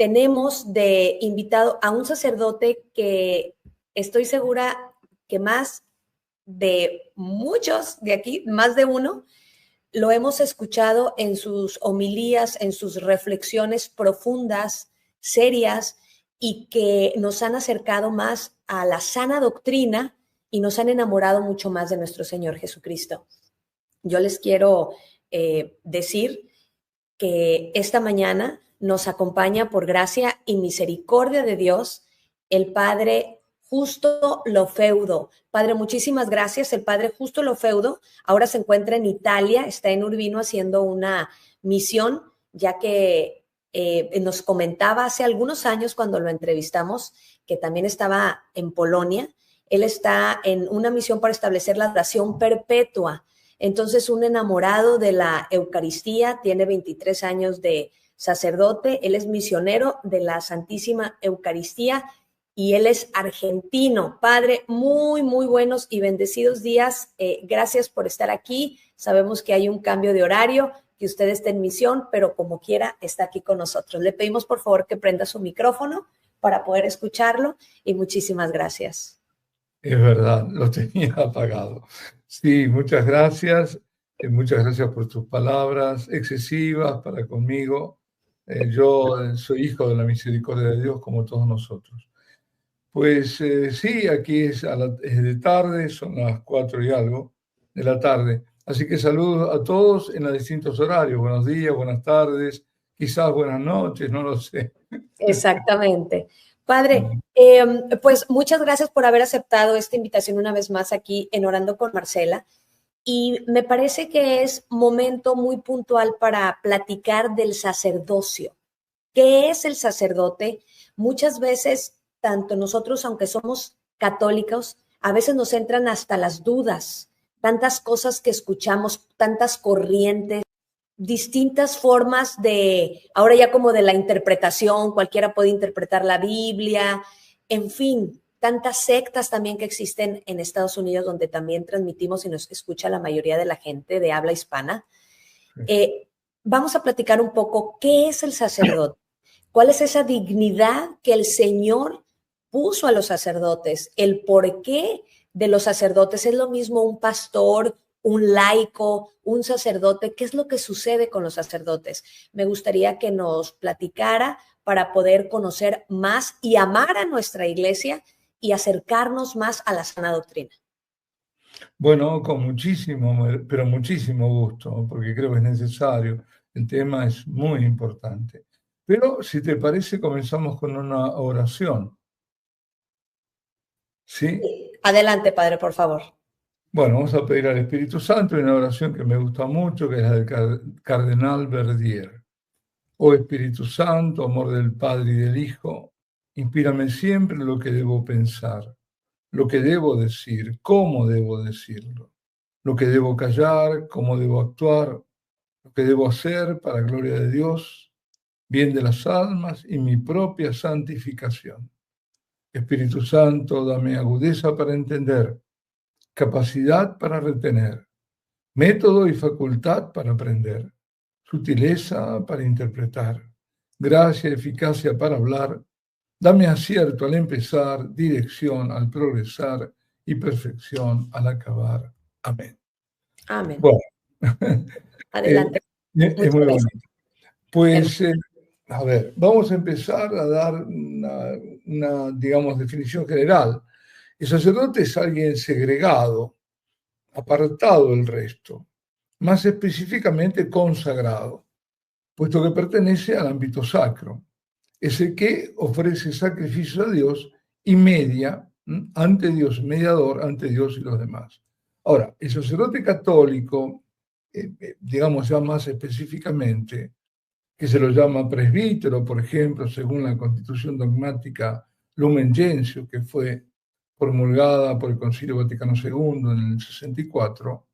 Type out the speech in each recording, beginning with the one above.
tenemos de invitado a un sacerdote que estoy segura que más de muchos de aquí, más de uno, lo hemos escuchado en sus homilías, en sus reflexiones profundas, serias, y que nos han acercado más a la sana doctrina y nos han enamorado mucho más de nuestro Señor Jesucristo. Yo les quiero decir que esta mañana nos acompaña por gracia y misericordia de Dios el Padre Justo Lofeudo. Padre, muchísimas gracias. El Padre Justo Lofeudo ahora se encuentra en Italia, está en Urbino haciendo una misión, ya que nos comentaba hace algunos años cuando lo entrevistamos que también estaba en Polonia. Él está en una misión para establecer la oración perpetua. Entonces, un enamorado de la Eucaristía, tiene 23 años de sacerdote, él es misionero de la Santísima Eucaristía y él es argentino. Padre, muy, muy buenos y bendecidos días. Gracias por estar aquí. Sabemos que hay un cambio de horario, que usted está en misión, pero como quiera está aquí con nosotros. Le pedimos por favor que prenda su micrófono para poder escucharlo y muchísimas gracias. Es verdad, lo tenía apagado. Sí, muchas gracias por tus palabras excesivas para conmigo. Yo soy hijo de la misericordia de Dios como todos nosotros. Pues sí, aquí es de tarde, son las 4 y algo de la tarde. Así que saludos a todos en los distintos horarios. Buenos días, buenas tardes, quizás buenas noches, no lo sé. Exactamente. Padre, pues muchas gracias por haber aceptado esta invitación una vez más aquí en Orando con Marcela. Y me parece que es momento muy puntual para platicar del sacerdocio. ¿Qué es el sacerdote? Muchas veces, tanto nosotros, aunque somos católicos, a veces nos entran hasta las dudas, tantas cosas que escuchamos, tantas corrientes, distintas formas de, ahora ya como de la interpretación, cualquiera puede interpretar la Biblia, en fin, tantas sectas también que existen en Estados Unidos, donde también transmitimos y nos escucha la mayoría de la gente de habla hispana. Vamos a platicar un poco qué es el sacerdote, cuál es esa dignidad que el Señor puso a los sacerdotes, el porqué de los sacerdotes. ¿Es lo mismo un pastor, un laico, un sacerdote? ¿Qué es lo que sucede con los sacerdotes? Me gustaría que nos platicara para poder conocer más y amar a nuestra iglesia y acercarnos más a la sana doctrina. Bueno, con muchísimo, pero muchísimo gusto, porque creo que es necesario. El tema es muy importante. Pero, si te parece, comenzamos con una oración. ¿Sí? Adelante, Padre, por favor. Bueno, vamos a pedir al Espíritu Santo una oración que me gusta mucho, que es la del Cardenal Verdier. Oh Espíritu Santo, amor del Padre y del Hijo, inspírame siempre lo que debo pensar, lo que debo decir, cómo debo decirlo, lo que debo callar, cómo debo actuar, lo que debo hacer para gloria de Dios, bien de las almas y mi propia santificación. Espíritu Santo, dame agudeza para entender, capacidad para retener, método y facultad para aprender, sutileza para interpretar, gracia y eficacia para hablar. Dame acierto al empezar, dirección al progresar y perfección al acabar. Amén. Amén. Bueno, adelante. Es muy bonito. Pues, a ver, vamos a empezar a dar una, digamos, definición general. El sacerdote es alguien segregado, apartado del resto, más específicamente consagrado, puesto que pertenece al ámbito sacro. Es el que ofrece sacrificio a Dios y media ante Dios, mediador ante Dios y los demás. Ahora, el sacerdote católico, digamos ya más específicamente, que se lo llama presbítero, por ejemplo, según la Constitución Dogmática Lumen Gentium, que fue promulgada por el Concilio Vaticano II en el 64,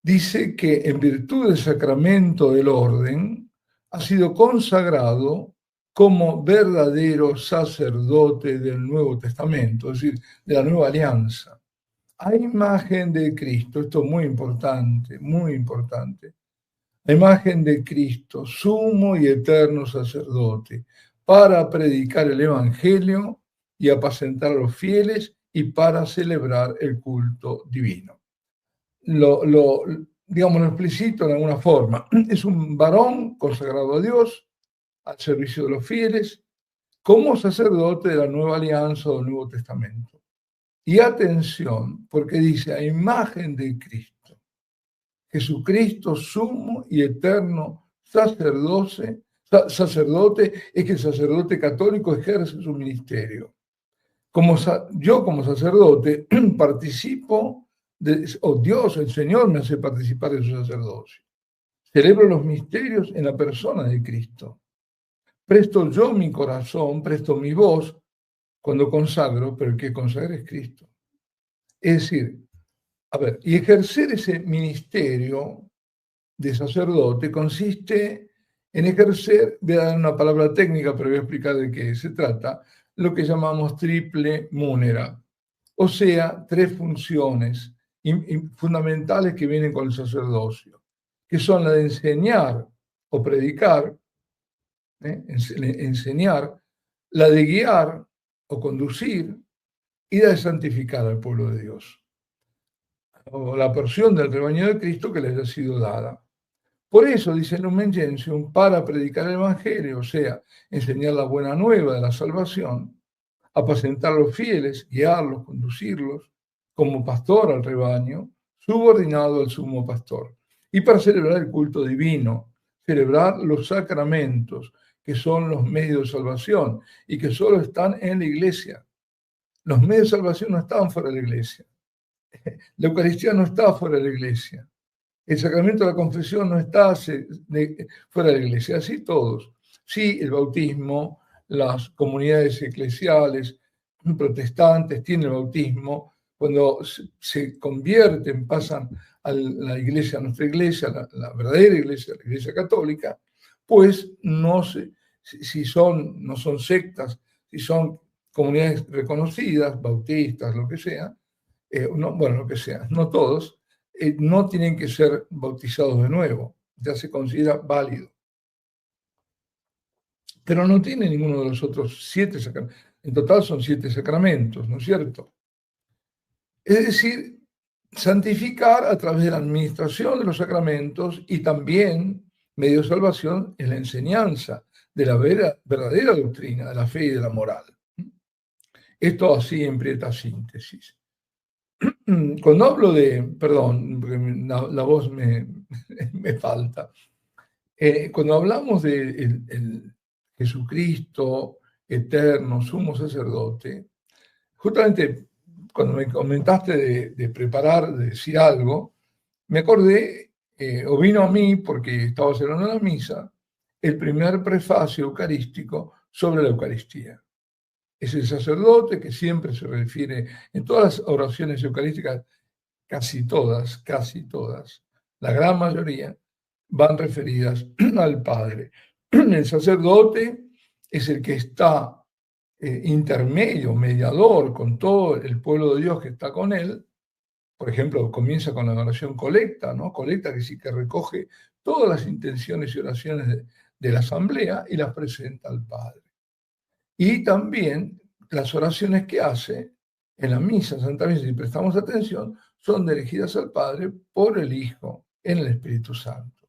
dice que en virtud del sacramento del orden ha sido consagrado como verdadero sacerdote del Nuevo Testamento, es decir, de la Nueva Alianza. A imagen de Cristo, esto es muy importante, la imagen de Cristo, sumo y eterno sacerdote, para predicar el Evangelio y apacentar a los fieles y para celebrar el culto divino. Digamos, lo explicito de alguna forma. Es un varón consagrado a Dios, al servicio de los fieles, como sacerdote de la nueva alianza o del Nuevo Testamento. Y atención, porque dice a imagen de Cristo. Jesucristo, sumo y eterno sacerdote, es que el sacerdote católico ejerce su ministerio. Yo como sacerdote participo, o Dios, el Señor me hace participar de su sacerdocio. Celebro los misterios en la persona de Cristo. Presto yo mi corazón, presto mi voz cuando consagro, pero el que consagra es Cristo. Es decir, a ver, y ejercer ese ministerio de sacerdote consiste en ejercer, voy a dar una palabra técnica, pero voy a explicar de qué se trata, lo que llamamos triple múnera, o sea, tres funciones fundamentales que vienen con el sacerdocio, que son la de enseñar o predicar, enseñar, la de guiar o conducir y la de santificar al pueblo de Dios, o la porción del rebaño de Cristo que les haya sido dada. Por eso, dice Lumen Gentium, para predicar el Evangelio, o sea, enseñar la buena nueva de la salvación, apacentar a los fieles, guiarlos, conducirlos, como pastor al rebaño, subordinado al sumo pastor. Y para celebrar el culto divino, celebrar los sacramentos, que son los medios de salvación y que solo están en la iglesia. Los medios de salvación no están fuera de la iglesia. La Eucaristía no está fuera de la iglesia. El sacramento de la confesión no está fuera de la iglesia. Así todos. Sí, el bautismo, las comunidades eclesiales protestantes tienen el bautismo. Cuando se convierten, pasan a la iglesia, a nuestra iglesia, la verdadera iglesia, la iglesia católica, pues no son sectas, si son comunidades reconocidas, bautistas, lo que sea, lo que sea, no todos, no tienen que ser bautizados de nuevo, ya se considera válido. Pero no tiene ninguno de los otros 7 sacramentos. En total son 7 sacramentos, ¿no es cierto? Es decir, santificar a través de la administración de los sacramentos y también, medio de salvación, en la enseñanza de la verdadera doctrina, de la fe y de la moral. Esto así en prieta síntesis. Cuando hablo perdón, porque la voz me falta. Cuando hablamos de el Jesucristo eterno, sumo sacerdote, justamente cuando me comentaste de preparar, de decir algo, me acordé, o vino a mí, porque estaba celebrando la misa, el primer prefacio eucarístico sobre la Eucaristía. Es el sacerdote que siempre se refiere, en todas las oraciones eucarísticas, casi todas, la gran mayoría, van referidas al Padre. El sacerdote es el que está intermedio, mediador con todo el pueblo de Dios que está con él. Por ejemplo, comienza con la oración colecta, ¿no? Colecta que sí que recoge todas las intenciones y oraciones de la asamblea y las presenta al Padre. Y también las oraciones que hace en la misa, Santa Misa, si prestamos atención, son dirigidas al Padre por el Hijo en el Espíritu Santo.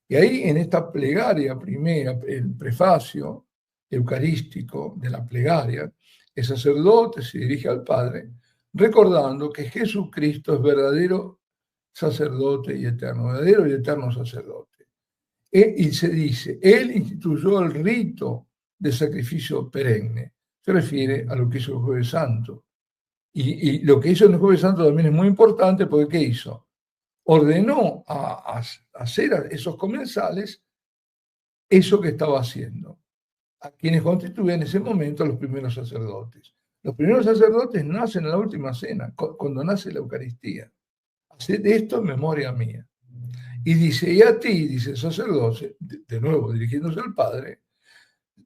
Y ahí en esta plegaria primera, el prefacio eucarístico de la plegaria, el sacerdote se dirige al Padre recordando que Jesucristo es verdadero sacerdote y eterno sacerdote. Y se dice, Él instituyó el rito de sacrificio perenne. Se refiere a lo que hizo el Jueves Santo. Y lo que hizo en el Jueves Santo también es muy importante porque ¿qué hizo? Ordenó a hacer a esos comensales eso que estaba haciendo, a quienes constituían en ese momento los primeros sacerdotes. Los primeros sacerdotes nacen en la última cena, cuando nace la Eucaristía. Haced esto en memoria mía. Y dice, y a ti, dice el sacerdote, de nuevo dirigiéndose al Padre,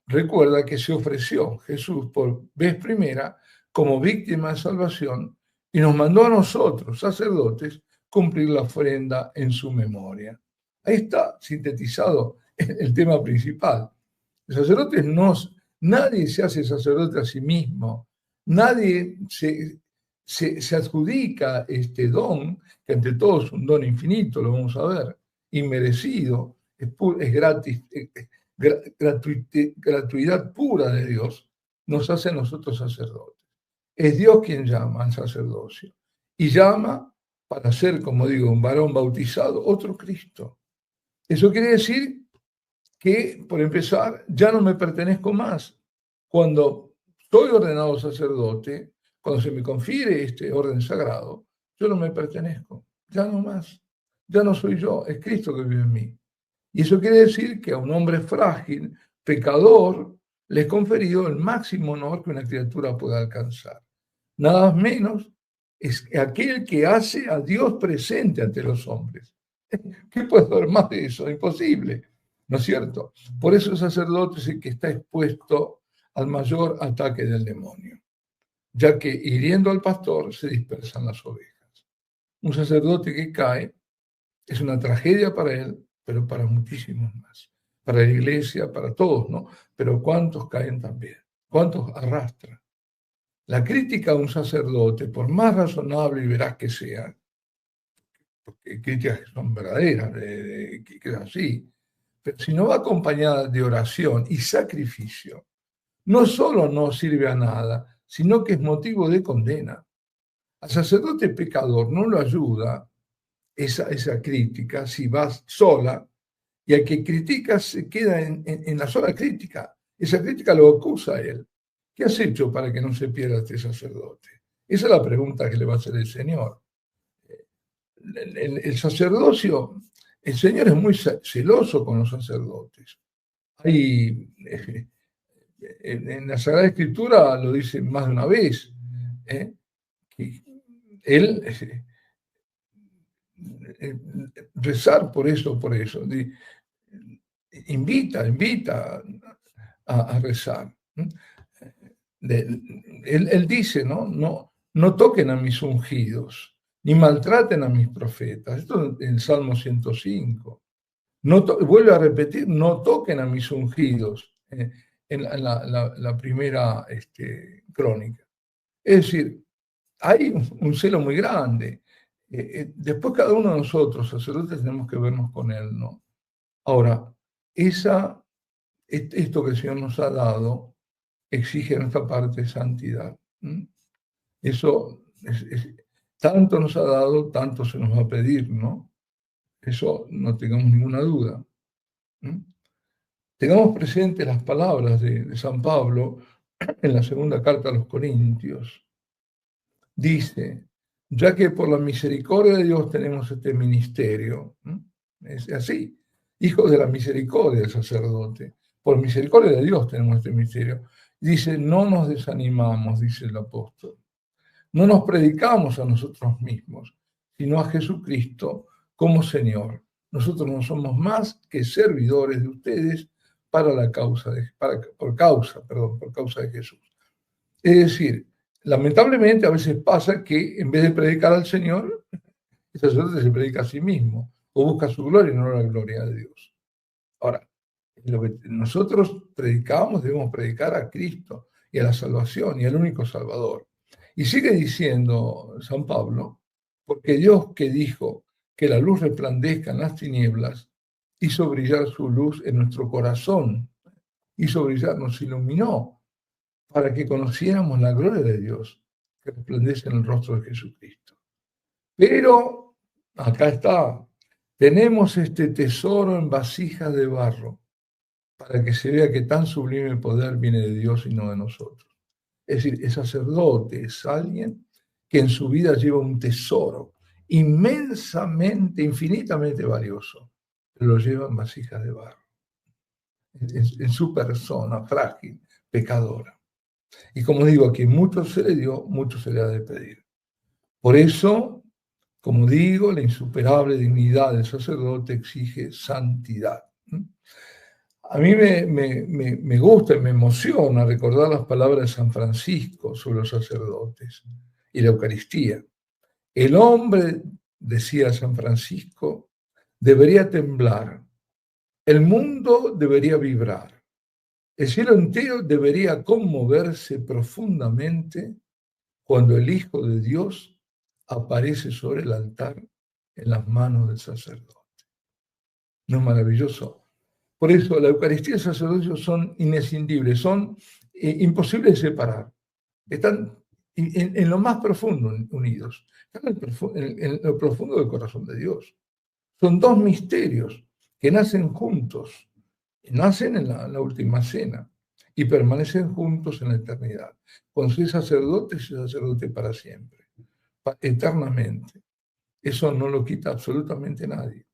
recuerda que se ofreció Jesús por vez primera como víctima de salvación y nos mandó a nosotros, sacerdotes, cumplir la ofrenda en su memoria. Ahí está sintetizado el tema principal. Los sacerdotes nadie se hace sacerdote a sí mismo, nadie se adjudica este don, que ante todo es un don infinito, lo vamos a ver, inmerecido, es gratis, gratuidad pura de Dios, nos hace a nosotros sacerdotes. Es Dios quien llama al sacerdocio y llama para ser, como digo, un varón bautizado, otro Cristo. Eso quiere decir que, por empezar, ya no me pertenezco más. Cuando soy ordenado sacerdote, cuando se me confiere este orden sagrado, yo no me pertenezco, ya no más. Ya no soy yo, es Cristo que vive en mí. Y eso quiere decir que a un hombre frágil, pecador, le es conferido el máximo honor que una criatura pueda alcanzar. Nada menos es aquel que hace a Dios presente ante los hombres. ¿Qué puede haber más de eso? Imposible, ¿no es cierto? Por eso el sacerdote es el que está expuesto al mayor ataque del demonio, ya que hiriendo al pastor se dispersan las ovejas. Un sacerdote que cae es una tragedia para él, pero para muchísimos más. Para la iglesia, para todos, ¿no? Pero ¿cuántos caen también? ¿Cuántos arrastran? La crítica a un sacerdote, por más razonable y veraz que sea, porque críticas que son verdaderas, que es así, pero si no va acompañada de oración y sacrificio, no solo no sirve a nada, sino que es motivo de condena. Al sacerdote pecador no lo ayuda esa crítica si vas sola, y al que critica se queda en la sola crítica. Esa crítica lo acusa a él. ¿Qué has hecho para que no se pierda este sacerdote? Esa es la pregunta que le va a hacer el Señor. El sacerdocio, el Señor es muy celoso con los sacerdotes. Hay, en la Sagrada Escritura lo dice más de una vez, que él rezar por eso, invita a rezar. Él dice, no toquen a mis ungidos, ni maltraten a mis profetas. Esto en el Salmo 105. Vuelve a repetir, no toquen a mis ungidos, en la primera crónica. Es decir, hay un celo muy grande. Después cada uno de nosotros, sacerdotes, tenemos que vernos con él, ¿no? Ahora, esto que el Señor nos ha dado exige en nuestra parte santidad. Eso tanto nos ha dado, tanto se nos va a pedir, ¿no? Eso no tengamos ninguna duda. Tengamos presentes las palabras de San Pablo en la segunda carta a los Corintios. Dice, ya que por la misericordia de Dios tenemos este ministerio, es así, hijos de la misericordia del sacerdote, por misericordia de Dios tenemos este ministerio. Dice, no nos desanimamos, dice el apóstol, no nos predicamos a nosotros mismos, sino a Jesucristo como Señor. Nosotros no somos más que servidores de ustedes por causa de Jesús. Es decir, lamentablemente a veces pasa que en vez de predicar al Señor, el sacerdote se predica a sí mismo o busca su gloria y no la gloria de Dios. Ahora, lo que nosotros predicamos debemos predicar a Cristo y a la salvación y al único Salvador. Y sigue diciendo San Pablo, porque Dios que dijo que la luz resplandezca en las tinieblas, hizo brillar su luz en nuestro corazón, hizo brillar, nos iluminó, para que conociéramos la gloria de Dios que resplandece en el rostro de Jesucristo. Pero, acá está, tenemos este tesoro en vasijas de barro, para que se vea que tan sublime poder viene de Dios y no de nosotros. Es decir, el sacerdote es alguien que en su vida lleva un tesoro inmensamente, infinitamente valioso, pero lo lleva en vasijas de barro, en su persona frágil, pecadora. Y como digo, a quien mucho se le dio, mucho se le ha de pedir. Por eso, como digo, la insuperable dignidad del sacerdote exige santidad. A mí me gusta y me emociona recordar las palabras de San Francisco sobre los sacerdotes y la Eucaristía. El hombre, decía San Francisco, debería temblar, el mundo debería vibrar, el cielo entero debería conmoverse profundamente cuando el Hijo de Dios aparece sobre el altar en las manos del sacerdote. ¿No es maravilloso? Por eso la Eucaristía y el sacerdocio son inescindibles, son imposibles de separar. Están en lo más profundo unidos, están en lo profundo del corazón de Dios. Son dos misterios que nacen juntos, nacen en la última cena y permanecen juntos en la eternidad. Con ser sacerdotes y sacerdote para siempre, eternamente. Eso no lo quita absolutamente nadie.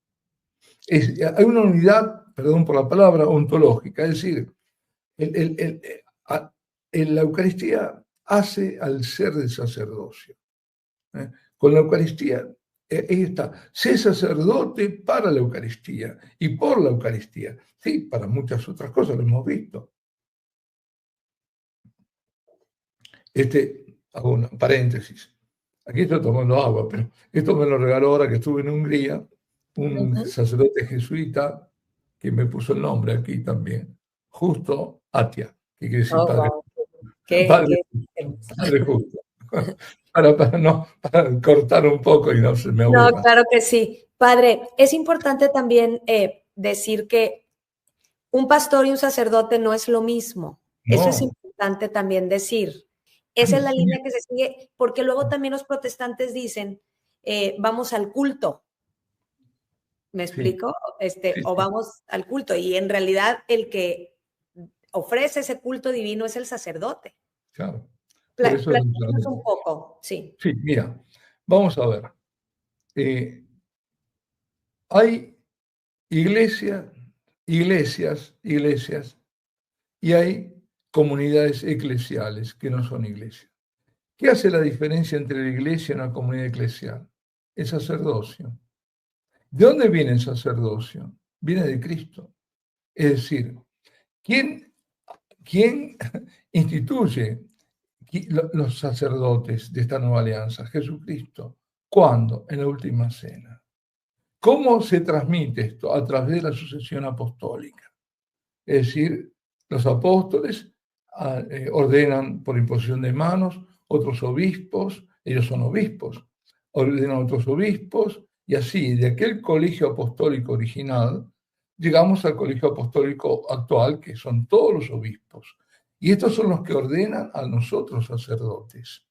Hay una unidad, perdón por la palabra, ontológica, es decir, la Eucaristía hace al ser del sacerdocio. Con la Eucaristía, ahí está, sé sacerdote para la Eucaristía y por la Eucaristía. Sí, para muchas otras cosas lo hemos visto. Hago un paréntesis. Aquí estoy tomando agua, pero esto me lo regaló ahora que estuve en Hungría, un sacerdote jesuita que me puso el nombre aquí también, Justo Atia, que quiere decir padre, Wow. padre justo. Para cortar un poco y no se me aburra. No, claro que sí. Padre, es importante también decir que un pastor y un sacerdote no es lo mismo. No. Eso es importante también decir. Esa es la línea que se sigue, porque luego también los protestantes dicen, vamos al culto. ¿Me explico? O vamos al culto. Y en realidad el que ofrece ese culto divino es el sacerdote. Claro. Platícanos un poco, sí. Sí, mira, vamos a ver. Hay iglesias, y hay comunidades eclesiales que no son iglesias. ¿Qué hace la diferencia entre la iglesia y una comunidad eclesial? El sacerdocio. ¿De dónde viene el sacerdocio? Viene de Cristo. Es decir, ¿quién instituye los sacerdotes de esta nueva alianza? Jesucristo. ¿Cuándo? En la última cena. ¿Cómo se transmite esto? A través de la sucesión apostólica. Es decir, los apóstoles ordenan por imposición de manos, otros obispos, ellos son obispos, ordenan otros obispos, y así, de aquel colegio apostólico original, llegamos al colegio apostólico actual, que son todos los obispos. Y estos son los que ordenan a nosotros sacerdotes.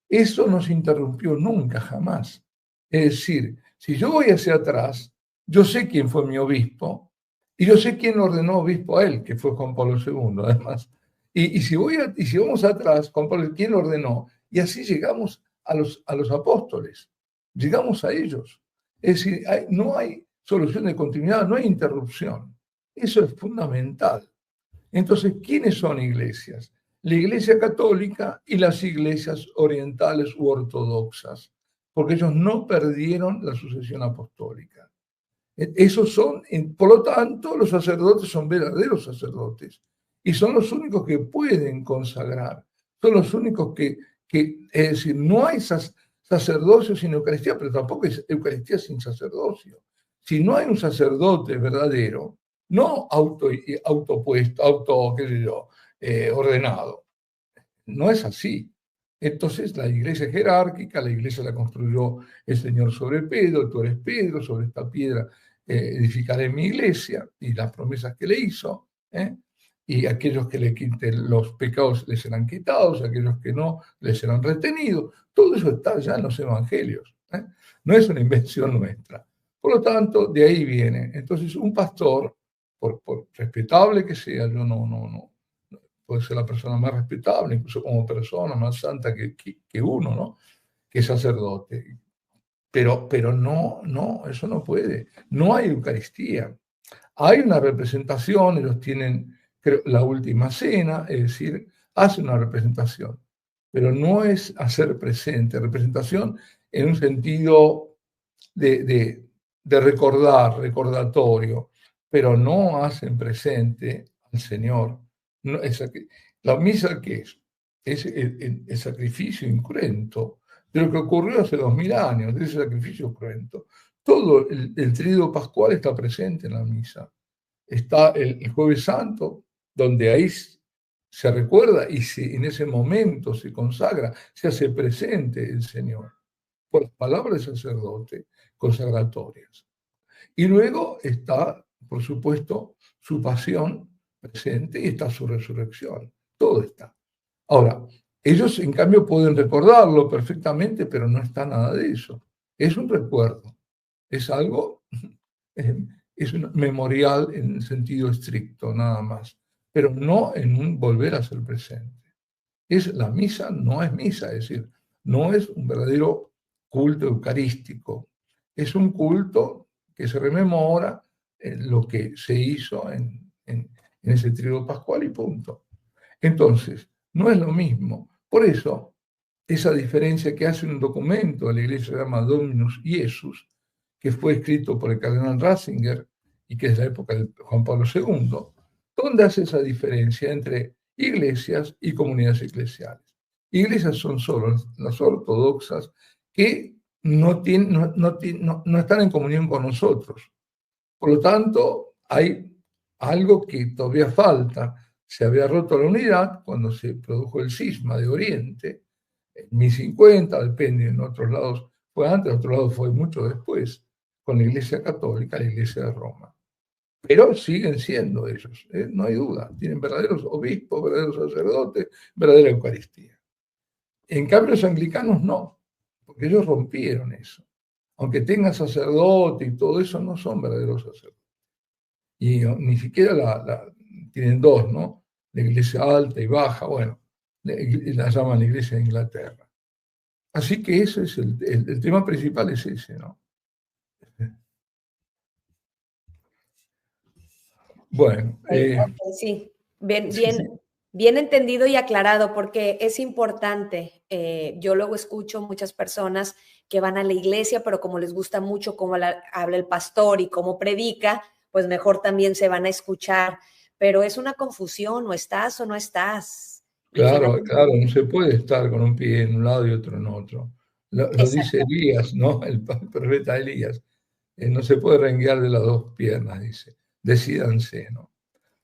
Eso no se interrumpió nunca, jamás. Es decir, si yo voy hacia atrás, yo sé quién fue mi obispo, y yo sé quién ordenó obispo a él, que fue Juan Pablo II, además. Y si vamos atrás, Juan Pablo, ¿quién lo ordenó? Y así llegamos a los apóstoles, llegamos a ellos. Es decir, no hay solución de continuidad, no hay interrupción. Eso es fundamental. Entonces, ¿quiénes son iglesias? La Iglesia Católica y las iglesias orientales u ortodoxas, porque ellos no perdieron la sucesión apostólica. Esos son, por lo tanto, los sacerdotes son verdaderos sacerdotes y son los únicos que pueden consagrar, son los únicos que es decir, no hay sacerdocio sin Eucaristía, pero tampoco hay Eucaristía sin sacerdocio. Si no hay un sacerdote verdadero, no autopuesto, qué sé yo, ordenado, no es así. Entonces la iglesia jerárquica, la iglesia la construyó el Señor sobre Pedro, tú eres Pedro, sobre esta piedra edificaré mi iglesia, y las promesas que le hizo, y aquellos que le quiten los pecados les serán quitados, aquellos que no les serán retenidos. Todo eso está ya en los evangelios, no es una invención nuestra. Por lo tanto, de ahí viene. Entonces, un pastor, por respetable que sea, yo no puede ser la persona más respetable, incluso como persona más santa que uno, ¿no? Que sacerdote. Pero no, eso no puede. No hay Eucaristía. Hay una representación, ellos tienen, creo, la última cena, es decir, hacen una representación, pero no es hacer presente. Representación en un sentido de recordatorio, pero no hacen presente al Señor. No, la misa, ¿qué es? Es el sacrificio incruento de lo que ocurrió hace 2000 años, de ese sacrificio cruento. todo el tríodo pascual está presente en la misa. Está el Jueves Santo, donde ahí se recuerda y en ese momento se consagra, se hace presente el Señor por las palabras del sacerdote consagratorias. Y luego está, por supuesto, su pasión presente y está su resurrección. Todo está. Ahora, ellos en cambio pueden recordarlo perfectamente, pero no está nada de eso. Es un recuerdo, es algo, es un memorial en el sentido estricto, nada más, pero no en un volver a ser presente. La misa no es misa, es decir, no es un verdadero culto eucarístico, es un culto que se rememora lo que se hizo en ese tríodo pascual y punto. Entonces, no es lo mismo. Por eso, esa diferencia que hace un documento de la iglesia se llama Dominus Iesus, que fue escrito por el cardenal Ratzinger y que es de la época de Juan Pablo II, donde hace esa diferencia entre iglesias y comunidades eclesiales. Iglesias son solo las ortodoxas que no están en comunión con nosotros. Por lo tanto, hay algo que todavía falta. Se había roto la unidad cuando se produjo el cisma de Oriente, en 1050, depende, en otros lados fue antes, en otros lados fue mucho después, con la Iglesia Católica, la Iglesia de Roma. Pero siguen siendo ellos, no hay duda. Tienen verdaderos obispos, verdaderos sacerdotes, verdadera Eucaristía. En cambio, los anglicanos no, porque ellos rompieron eso. Aunque tengan sacerdote y todo eso, no son verdaderos sacerdotes. Y ni siquiera tienen dos, ¿no? La iglesia alta y baja, bueno, la llaman la iglesia de Inglaterra. Así que ese es el tema principal, es ese, ¿no? Bueno. Sí, bien entendido y aclarado, porque es importante. Yo luego escucho muchas personas que van a la iglesia, pero como les gusta mucho cómo habla el pastor y cómo predica, pues mejor también se van a escuchar. Pero es una confusión, o estás o no estás. Claro, claro, no se puede estar con un pie en un lado y otro en otro. Lo dice Elías, ¿no? El profeta Elías. No se puede renguear de las dos piernas, dice. Decídanse, ¿no?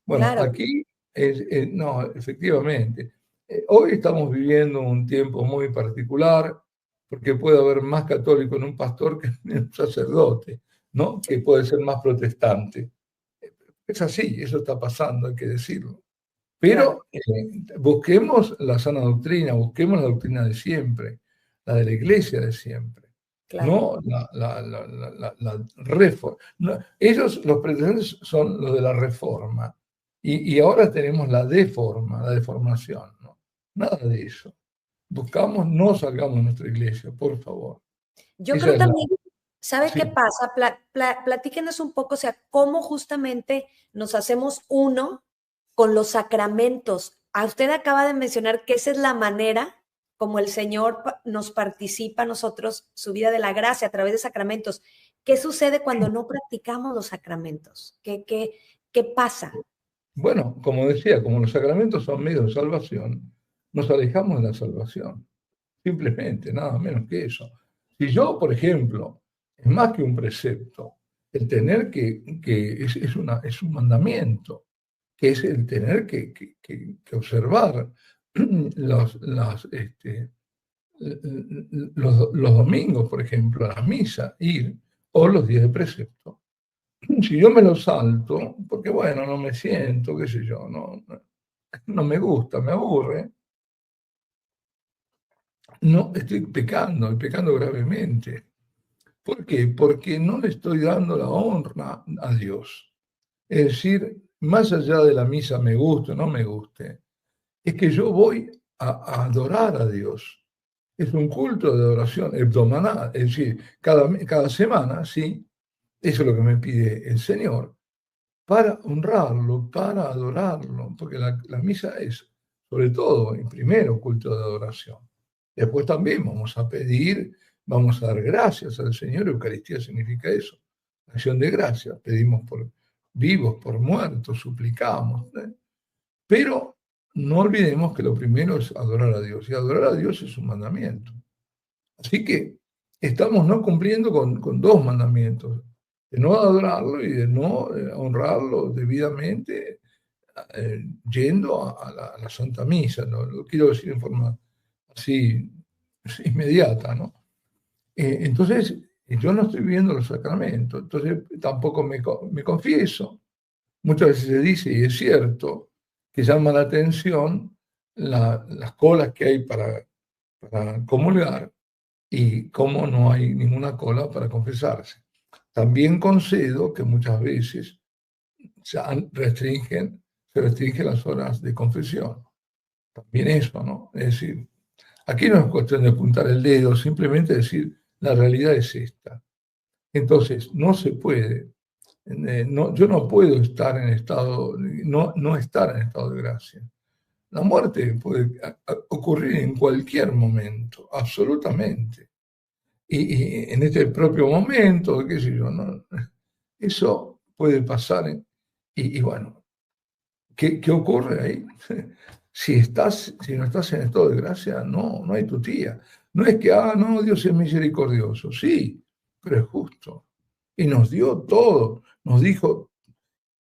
Bueno, claro. aquí, no, efectivamente. Hoy estamos viviendo un tiempo muy particular, porque puede haber más católico en un pastor que en un sacerdote, ¿no? Que puede ser más protestante. Es así, eso está pasando, hay que decirlo. Pero busquemos la sana doctrina, busquemos la doctrina de siempre, la de la iglesia de siempre. Claro. No la reforma. No, ellos, los pretendientes, son los de la reforma. Y ahora tenemos la deforma, la deformación. ¿No? Nada de eso. Buscamos, no salgamos de nuestra iglesia, por favor. Yo creo también, ¿sabe qué pasa? Platíquenos un poco, o sea, cómo justamente nos hacemos uno con los sacramentos. A usted acaba de mencionar que esa es la manera como el Señor nos participa a nosotros su vida de la gracia a través de sacramentos. ¿Qué sucede cuando no practicamos los sacramentos? ¿Qué pasa? Bueno, como decía, como los sacramentos son medios de salvación, nos alejamos de la salvación. Simplemente, nada menos que eso. Si yo, por ejemplo, es más que un precepto, el tener es un mandamiento, que es el tener que observar los domingos, por ejemplo, a la misa, ir, o los días de precepto. Si yo me lo salto, porque bueno, no me siento, qué sé yo, no me gusta, me aburre, no estoy pecando, y pecando gravemente. ¿Por qué? Porque no le estoy dando la honra a Dios. Es decir, más allá de la misa me guste o no me guste, es que yo voy a adorar a Dios. Es un culto de adoración hebdomadal, es decir, cada semana, sí, eso es lo que me pide el Señor, para honrarlo, para adorarlo, porque la misa es, sobre todo, y primero, culto de adoración. Después también vamos a pedir, vamos a dar gracias al Señor. Eucaristía significa eso, acción de gracias. Pedimos por vivos, por muertos, suplicamos. Pero no olvidemos que lo primero es adorar a Dios, y adorar a Dios es un mandamiento. Así que estamos no cumpliendo con dos mandamientos, de no adorarlo y de no honrarlo debidamente, yendo a la Santa Misa. No lo quiero decir en forma así inmediata, ¿no? Entonces, yo no estoy viviendo los sacramentos, entonces tampoco me confieso. Muchas veces se dice, y es cierto, que llama la atención las colas que hay para comulgar y cómo no hay ninguna cola para confesarse. También concedo que muchas veces se restringen las horas de confesión. También eso, ¿no? Es decir, aquí no es cuestión de apuntar el dedo, simplemente decir, la realidad es esta. Entonces, no se puede, yo no puedo estar en estado, no estar en estado de gracia. La muerte puede ocurrir en cualquier momento, absolutamente. Y en este propio momento, qué sé yo, ¿no? Eso puede pasar. Y bueno, ¿qué ocurre ahí? Si no estás en estado de gracia, no hay tu tía. No es que, no, Dios es misericordioso. Sí, pero es justo. Y nos dio todo. Nos dijo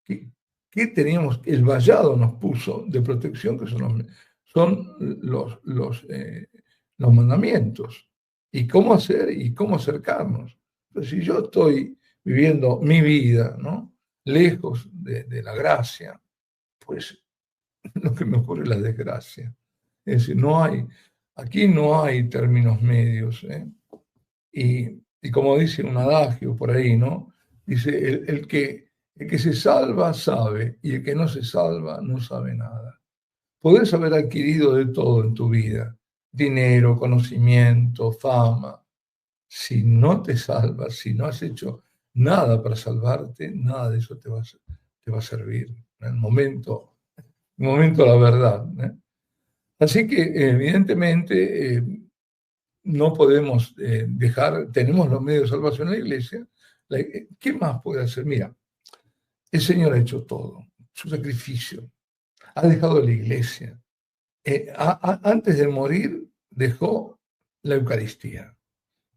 que teníamos, el vallado nos puso de protección, que son los mandamientos. Y cómo hacer y cómo acercarnos. Pero si yo estoy viviendo mi vida, ¿no? Lejos de la gracia, pues lo que me ocurre es la desgracia. Es decir, aquí no hay términos medios. Y como dice un adagio por ahí, ¿no? Dice, el que se salva sabe, y el que no se salva no sabe nada. Podés haber adquirido de todo en tu vida, dinero, conocimiento, fama. Si no te salvas, si no has hecho nada para salvarte, nada de eso te va a servir en el momento de la verdad. Así que evidentemente no podemos tenemos los medios de salvación en la iglesia. ¿Qué más puede hacer? Mira, el Señor ha hecho todo, su sacrificio, ha dejado la iglesia. Antes de morir dejó la Eucaristía,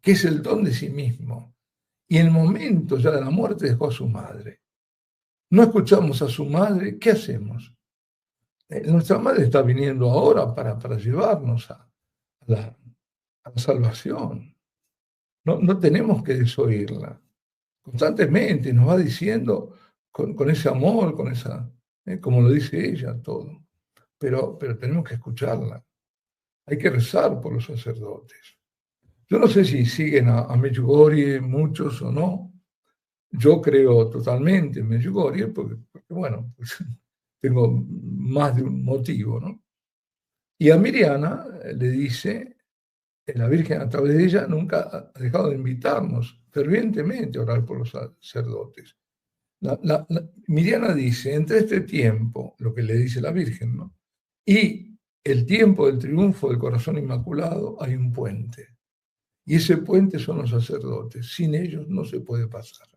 que es el don de sí mismo. Y en el momento ya de la muerte dejó a su madre. No escuchamos a su madre, ¿qué hacemos? Nuestra madre está viniendo ahora para llevarnos a la salvación. No tenemos que desoírla. Constantemente nos va diciendo con ese amor, como lo dice ella, todo. Pero tenemos que escucharla. Hay que rezar por los sacerdotes. Yo no sé si siguen a Medjugorje muchos o no. Yo creo totalmente en Medjugorje porque bueno, pues, tengo más de un motivo, ¿no? Y a Miriana le dice, la Virgen a través de ella nunca ha dejado de invitarnos fervientemente a orar por los sacerdotes. Miriana dice, entre este tiempo, lo que le dice la Virgen, ¿no? Y el tiempo del triunfo del corazón inmaculado, hay un puente. Y ese puente son los sacerdotes. Sin ellos no se puede pasar.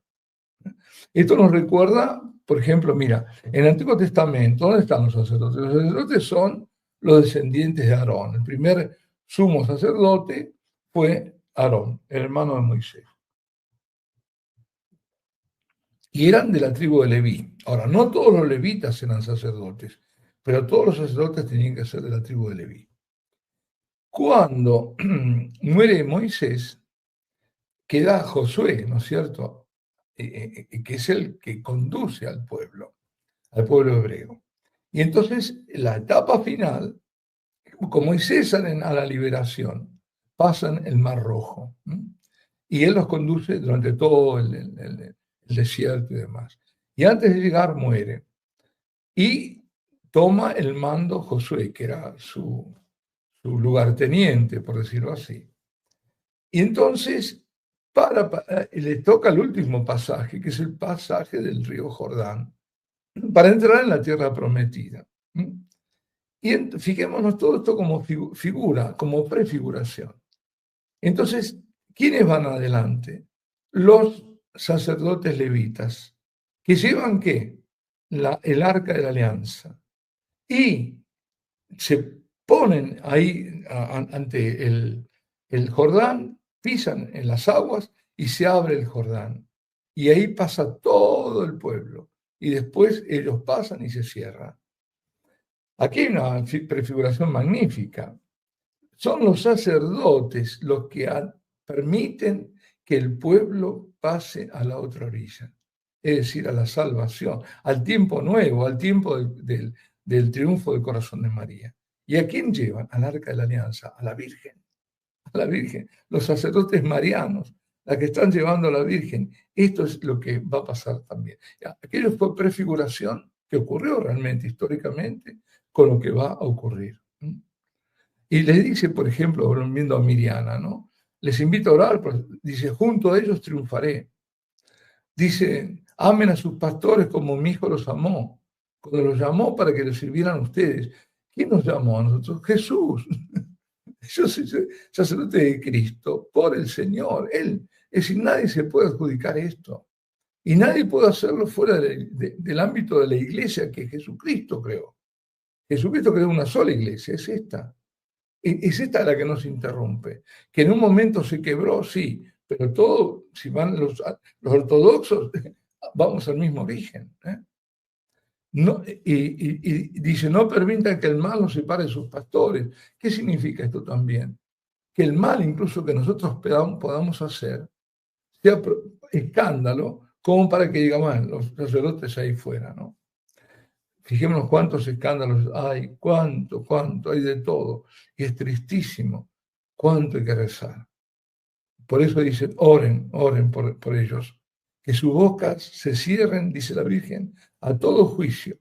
Esto nos recuerda, por ejemplo, mira, en el Antiguo Testamento, ¿dónde están los sacerdotes? Los sacerdotes son los descendientes de Aarón. El primer sumo sacerdote fue Aarón, el hermano de Moisés. Y eran de la tribu de Leví. Ahora, no todos los levitas eran sacerdotes, pero todos los sacerdotes tenían que ser de la tribu de Leví. Cuando muere Moisés, queda Josué, ¿no es cierto? Que es el que conduce al pueblo hebreo. Y entonces la etapa final, con Moisés salen a la liberación, pasan el Mar Rojo, y él los conduce durante todo el desierto y demás. Y antes de llegar muere. Y toma el mando Josué, que era su lugarteniente, por decirlo así. Y entonces le toca el último pasaje, que es el pasaje del río Jordán, para entrar en la tierra prometida. Y fijémonos todo esto como figura, como prefiguración. Entonces, ¿quiénes van adelante? Los sacerdotes levitas, que llevan ¿qué? El arca de la alianza. Y se ponen ahí ante el Jordán pisan en las aguas y se abre el Jordán. Y ahí pasa todo el pueblo. Y después ellos pasan y se cierran. Aquí hay una prefiguración magnífica. Son los sacerdotes los que permiten que el pueblo pase a la otra orilla, es decir, a la salvación, al tiempo nuevo, al tiempo del triunfo del corazón de María. ¿Y a quién llevan? Al Arca de la Alianza, a la Virgen, a la Virgen, los sacerdotes marianos, la que están llevando a la Virgen. Esto es lo que va a pasar también. Aquello fue prefiguración que ocurrió realmente, históricamente, con lo que va a ocurrir. Y les dice, por ejemplo, volviendo a Miriana, ¿no? Les invito a orar, pues, dice, junto a ellos triunfaré. Dice, amen a sus pastores como mi hijo los amó, cuando los llamó para que les sirvieran a ustedes. ¿Quién nos llamó a nosotros? Jesús. Yo soy sacerdote de Cristo por el Señor. Él, es decir, nadie se puede adjudicar esto. Y nadie puede hacerlo fuera del ámbito de la iglesia que Jesucristo creó. Jesucristo creó una sola iglesia, es esta. Es esta la que nos interrumpe. Que en un momento se quebró, sí, pero todo, si van los ortodoxos, vamos al mismo origen. No, y dice, no permitan que el mal nos separe de sus pastores. ¿Qué significa esto también? Que el mal, incluso que nosotros podamos hacer, sea escándalo, como para que digamos, los sacerdotes ahí fuera, ¿no? Fijémonos cuántos escándalos hay, cuánto hay de todo. Y es tristísimo cuánto hay que rezar. Por eso dicen, oren por ellos. Que sus bocas se cierren, dice la Virgen, a todo juicio.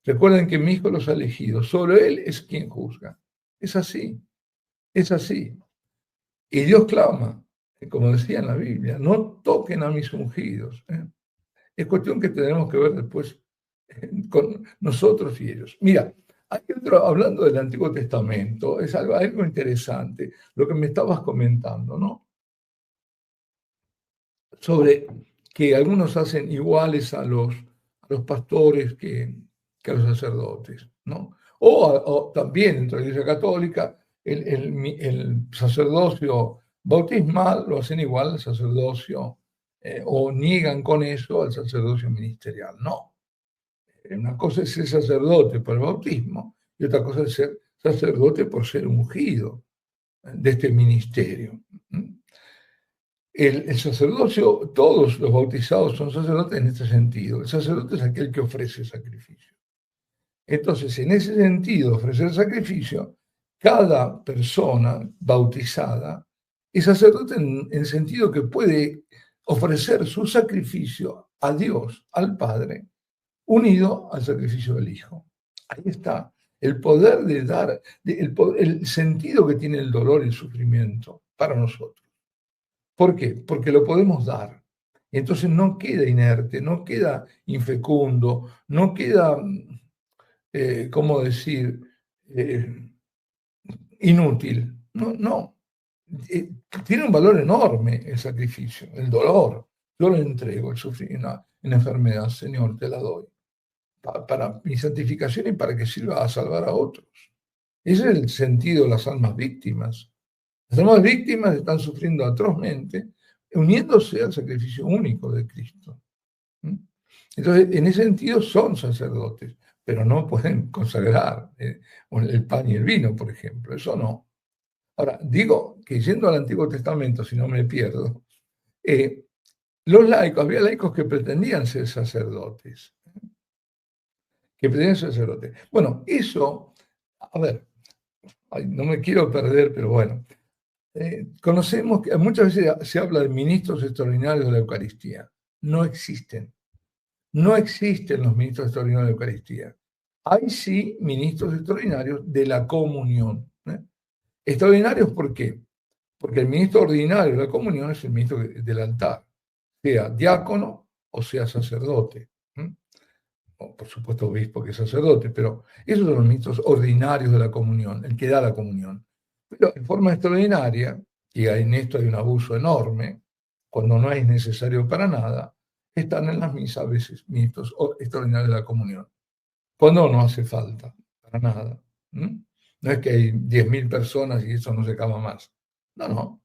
Recuerden que mi hijo los ha elegido. Solo él es quien juzga. Es así, es así. Y Dios clama, como decía en la Biblia, no toquen a mis ungidos. Es cuestión que tenemos que ver después con nosotros y ellos. Mira, hay otro, hablando del Antiguo Testamento, es algo interesante, lo que me estabas comentando, ¿no? Sobre que algunos hacen iguales a los pastores que a los sacerdotes, ¿no? O también dentro de la Iglesia Católica, el sacerdocio bautismal lo hacen igual al sacerdocio, o niegan con eso al sacerdocio ministerial. No. Una cosa es ser sacerdote por el bautismo y otra cosa es ser sacerdote por ser ungido de este ministerio. El sacerdocio, todos los bautizados son sacerdotes en este sentido. El sacerdote es aquel que ofrece sacrificio. Entonces, en ese sentido, ofrecer sacrificio, cada persona bautizada es sacerdote en el sentido que puede ofrecer su sacrificio a Dios, al Padre, unido al sacrificio del Hijo. Ahí está el poder de dar, el sentido que tiene el dolor y el sufrimiento para nosotros. ¿Por qué? Porque lo podemos dar. Entonces no queda inerte, no queda infecundo, no queda, ¿cómo decir?, inútil. No, no. Tiene un valor enorme el sacrificio, el dolor. Yo lo entrego, el sufrimiento, en enfermedad, Señor, te la doy. Para mi santificación y para que sirva a salvar a otros. Ese es el sentido de las almas víctimas. Las almas víctimas están sufriendo atrozmente, uniéndose al sacrificio único de Cristo. Entonces, en ese sentido son sacerdotes, pero no pueden consagrar el pan y el vino, por ejemplo. Eso no. Ahora, digo que yendo al Antiguo Testamento, si no me pierdo, los laicos, había laicos que pretendían ser sacerdotes. Bueno, eso, a ver, no me quiero perder, pero bueno, conocemos que muchas veces se habla de ministros extraordinarios de la Eucaristía. No existen. No existen los ministros extraordinarios de la Eucaristía. Hay sí ministros extraordinarios de la comunión. ¿Extraordinarios por qué? Porque el ministro ordinario de la comunión es el ministro del altar, sea diácono o sea sacerdote. Por supuesto obispo que es sacerdote, pero esos son los ministros ordinarios de la comunión, el que da la comunión. Pero en forma extraordinaria, y en esto hay un abuso enorme, cuando no es necesario para nada, están en las misas a veces ministros extraordinarios de la comunión. Cuando no hace falta, para nada. No es que hay 10.000 personas y eso no se acaba más. No, no.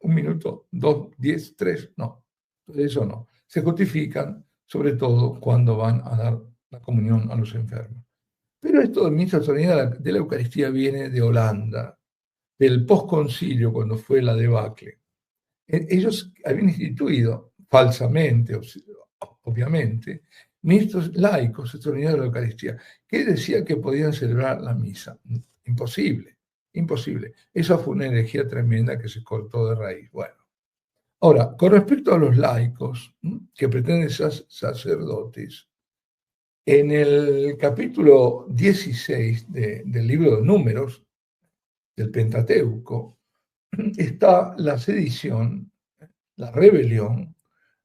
un minuto, 2, 10, 3, no. Eso no. Se justifican, sobre todo, cuando van a dar la comunión a los enfermos. Pero esto de misa extraordinaria de la Eucaristía viene de Holanda, del posconcilio, cuando fue la debacle. Ellos habían instituido, falsamente, obviamente, ministros laicos extraordinarios de la Eucaristía, que decían que podían celebrar la misa. Imposible, imposible. Esa fue una herejía tremenda que se cortó de raíz. Bueno, ahora, con respecto a los laicos que pretenden ser sacerdotes, en el capítulo 16 del libro de Números, del Pentateuco, está la sedición, la rebelión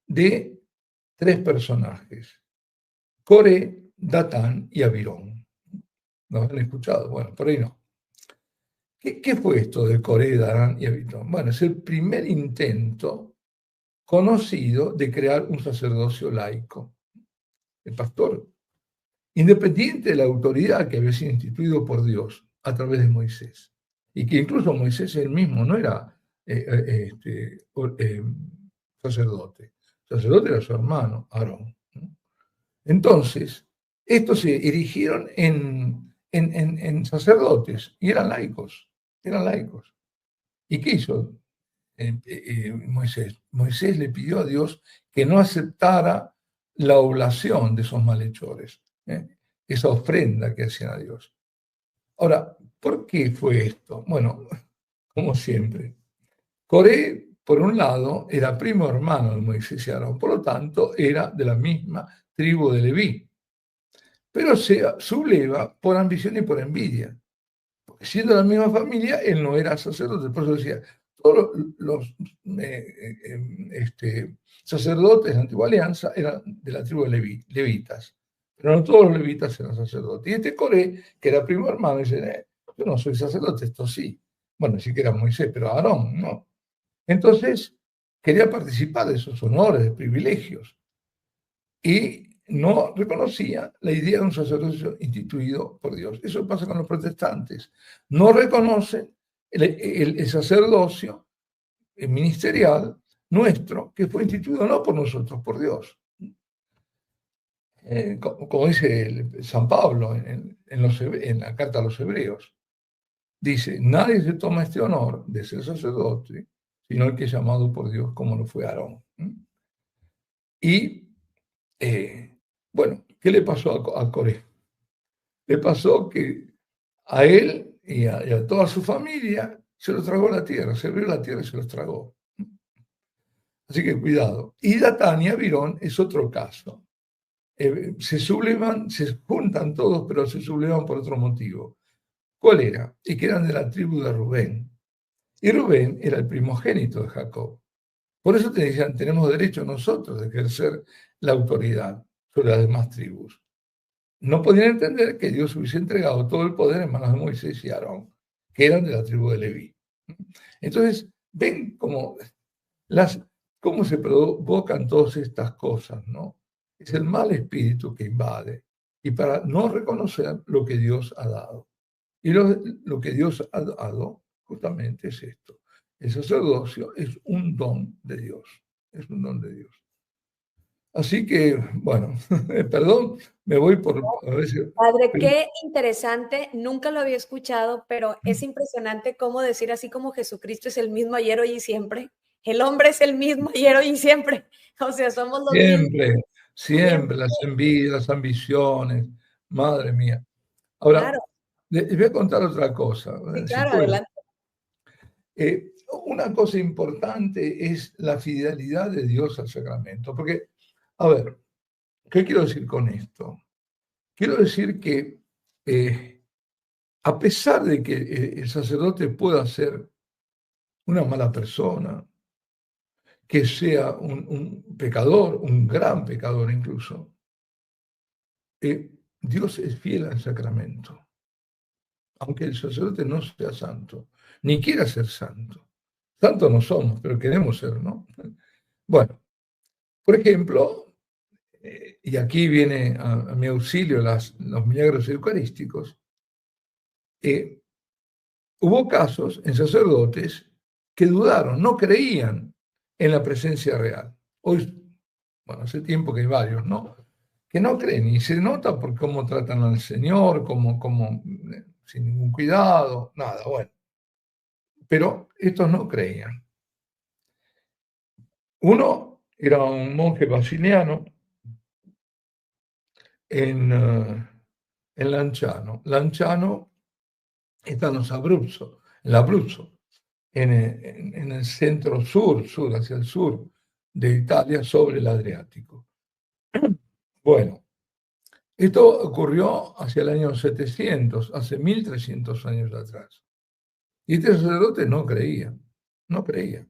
de 3 personajes: Coré, Datán y Abirón. ¿Nos han escuchado? Bueno, por ahí no. ¿Qué fue esto de Coré, Datán y Abirón? Bueno, es el primer intento conocido de crear un sacerdocio laico. El pastor, independiente de la autoridad que había sido instituido por Dios a través de Moisés, y que incluso Moisés él mismo no era sacerdote. Sacerdote era su hermano, Aarón. Entonces, estos se erigieron en sacerdotes y eran laicos, eran laicos. ¿Y qué hizo Moisés? Moisés le pidió a Dios que no aceptara la oblación de esos malhechores, esa ofrenda que hacían a Dios. Ahora, ¿por qué fue esto? Bueno, como siempre, Coré, por un lado, era primo hermano de Moisés y Aarón, por lo tanto, era de la misma tribu de Leví, pero se subleva por ambición y por envidia. Porque siendo de la misma familia, él no era sacerdote, por eso decía, todos los sacerdotes de la antigua alianza eran de la tribu de levitas, pero no todos los levitas eran sacerdotes. Y este Coré, que era primo hermano, dice, yo no soy sacerdote, esto sí. Bueno, sí que era Moisés, pero Aarón no. Entonces, quería participar de esos honores, de privilegios, y no reconocía la idea de un sacerdocio instituido por Dios. Eso pasa con los protestantes. No reconocen el sacerdocio ministerial nuestro, que fue instituido no por nosotros, por Dios. Como dice San Pablo en la carta a los Hebreos, dice, nadie se toma este honor de ser sacerdote, sino el que es llamado por Dios, como lo fue Aarón. Y, bueno, ¿qué le pasó a Coré? Le pasó que a él y a toda su familia se los tragó la tierra, se abrió la tierra y se los tragó. Así que cuidado. Y Datán y Abirón es otro caso. Se sublevan, se juntan todos, pero se sublevan por otro motivo. ¿Cuál era? Y que eran de la tribu de Rubén. Y Rubén era el primogénito de Jacob. Por eso te decían, tenemos derecho nosotros de ejercer la autoridad sobre las demás tribus. No podían entender que Dios hubiese entregado todo el poder en manos de Moisés y Aarón, que eran de la tribu de Leví. Entonces, ven cómo se provocan todas estas cosas, ¿no? Es el mal espíritu que invade, y para no reconocer lo que Dios ha dado. Y lo que Dios ha dado justamente es esto. El sacerdocio es un don de Dios, es un don de Dios. Así que, bueno, perdón, me voy por a veces. Padre, qué interesante, nunca lo había escuchado, pero es impresionante cómo decir así como Jesucristo es el mismo ayer, hoy y siempre. El hombre es el mismo ayer, hoy y siempre. O sea, somos los mismos. Siempre, las envidias, las ambiciones, madre mía. Ahora, Claro, les voy a contar otra cosa, sí, si claro, puedo. adelante. Una cosa importante es la fidelidad de Dios al sacramento, porque, a ver, ¿qué quiero decir con esto? Quiero decir que a pesar de que el sacerdote pueda ser una mala persona, que sea un pecador, un gran pecador incluso, Dios es fiel al sacramento, aunque el sacerdote no sea santo, ni quiera ser santo. Santos no somos, pero queremos ser, ¿no? Bueno, por ejemplo, y aquí viene a mi auxilio los milagros eucarísticos, hubo casos en sacerdotes que dudaron, no creían en la presencia real. Hoy, bueno, hace tiempo que hay varios, ¿no? Que no creen y se nota por cómo tratan al Señor, sin ningún cuidado, nada, bueno. Pero estos no creían. Uno era un monje basiliano en Lanciano. Lanciano está en los Abruzzo, en l'Abruzzo, en el centro sur, hacia el sur de Italia, sobre el Adriático. Bueno, esto ocurrió hacia el año 700, hace 1300 años atrás. Y este sacerdote no creía, no creía.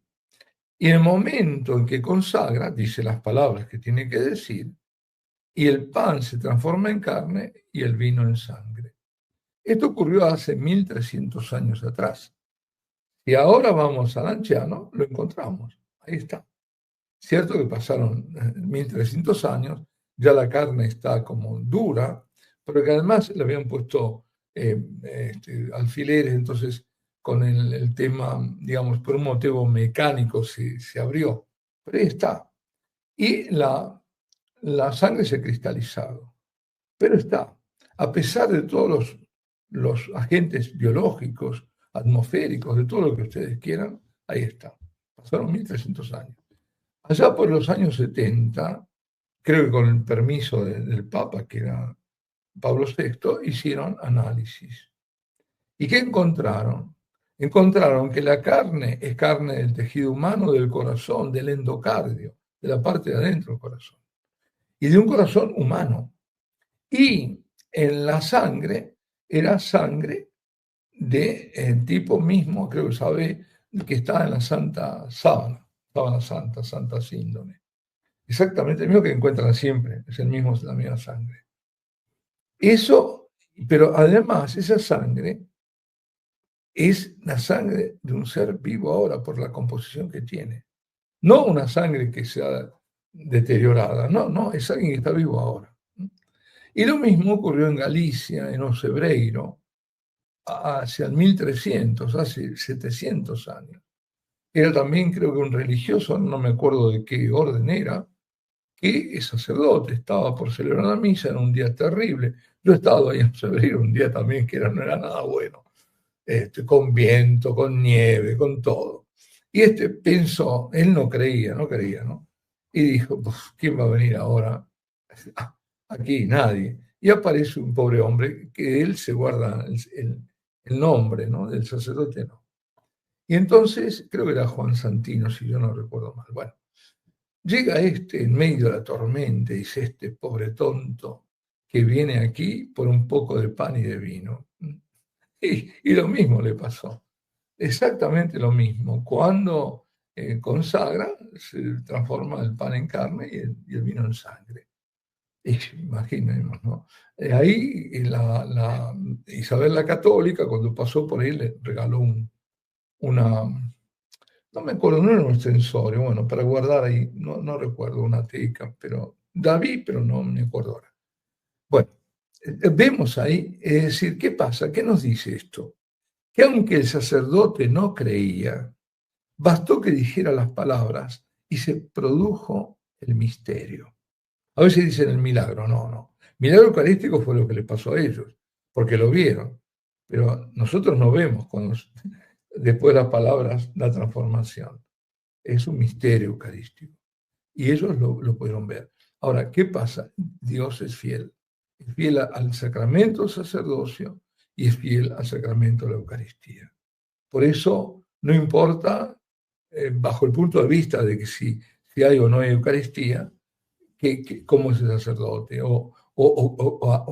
Y en el momento en que consagra, dice las palabras que tiene que decir, y el pan se transforma en carne y el vino en sangre. Esto ocurrió hace 1300 años atrás. Y ahora vamos al Lanciano, lo encontramos. Ahí está. Cierto que pasaron 1300 años, ya la carne está como dura, pero que además le habían puesto alfileres, entonces con el tema, digamos, por un motivo mecánico se abrió. Pero ahí está. Y la sangre se ha cristalizado. Pero está. A pesar de todos los agentes biológicos, atmosféricos, de todo lo que ustedes quieran, ahí está. Pasaron 1300 años. Allá por los años 70, creo que con el permiso del Papa, que era Pablo VI, hicieron análisis. ¿Y qué encontraron? Encontraron que la carne es carne del tejido humano, del corazón, del endocardio, de la parte de adentro del corazón, y de un corazón humano. Y en la sangre era sangre de tipo mismo, creo que sabe, que está en la Santa Sábana Santa, Santa Síndone. Exactamente el mismo que encuentran siempre, es el mismo, la misma sangre. Eso, pero además esa sangre es la sangre de un ser vivo ahora por la composición que tiene. No una sangre que sea deteriorada, no, es alguien que está vivo ahora. Y lo mismo ocurrió en Galicia, en Ocebreiro, hacia el 1300, hace 700 años. Era también, creo que un religioso, no me acuerdo de qué orden era, que es sacerdote, estaba por celebrar la misa en un día terrible. Yo he estado ahí en Ocebreiro un día también que no era nada bueno, con viento, con nieve, con todo. Y pensó, él no creía, ¿no? Y dijo, pues, ¿quién va a venir ahora? Aquí nadie. Y aparece un pobre hombre que él se guarda el nombre, ¿no? Del sacerdote, no. Y entonces, creo que era Juan Santino, si yo no recuerdo mal. Bueno, llega en medio de la tormenta y dice, este pobre tonto que viene aquí por un poco de pan y de vino. Y lo mismo le pasó. Exactamente lo mismo. Cuando consagra, se transforma el pan en carne y el vino en sangre. Imaginemos, ¿no? Ahí la Isabel la Católica, cuando pasó por ahí, le regaló una, no me acuerdo, no era un extensorio, bueno, para guardar ahí, no recuerdo, una teca, pero David, pero no me acuerdo ahora. Bueno, vemos ahí, es decir, ¿qué pasa? ¿Qué nos dice esto? Que aunque el sacerdote no creía, bastó que dijera las palabras y se produjo el misterio. A veces dicen el milagro, no. Milagro eucarístico fue lo que les pasó a ellos, porque lo vieron. Pero nosotros no vemos después de las palabras la transformación. Es un misterio eucarístico. Y ellos lo pudieron ver. Ahora, ¿qué pasa? Dios es fiel. Es fiel al sacramento del sacerdocio y es fiel al sacramento de la Eucaristía. Por eso no importa, bajo el punto de vista de que si hay o no hay Eucaristía, cómo es el sacerdote o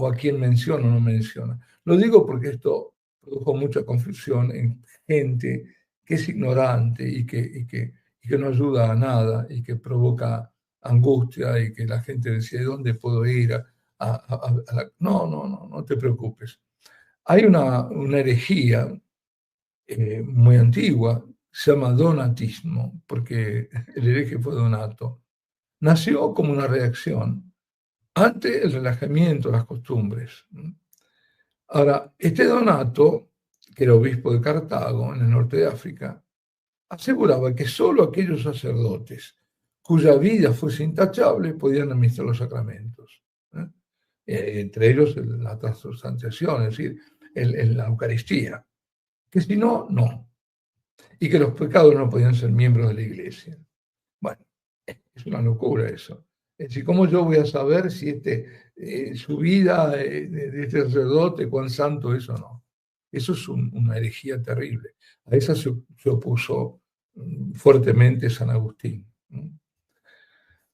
a quién menciona o no menciona. Lo digo porque esto produjo mucha confusión en gente que es ignorante y que no ayuda a nada y que provoca angustia y que la gente decía, ¿dónde puedo ir? No te preocupes. Hay una herejía muy antigua, se llama donatismo, porque el hereje fue Donato. Nació como una reacción ante el relajamiento de las costumbres. Ahora, Donato, que era obispo de Cartago, en el norte de África, aseguraba que solo aquellos sacerdotes cuya vida fuese intachable podían administrar los sacramentos. ¿Eh? Entre ellos la transubstanciación, es decir, la Eucaristía. Que si no, no. Y que los pecados no podían ser miembros de la Iglesia. Bueno, es una locura eso. Es decir, ¿cómo yo voy a saber si su vida de este sacerdote, cuán santo es o no? Eso es una herejía terrible. A esa se opuso fuertemente San Agustín.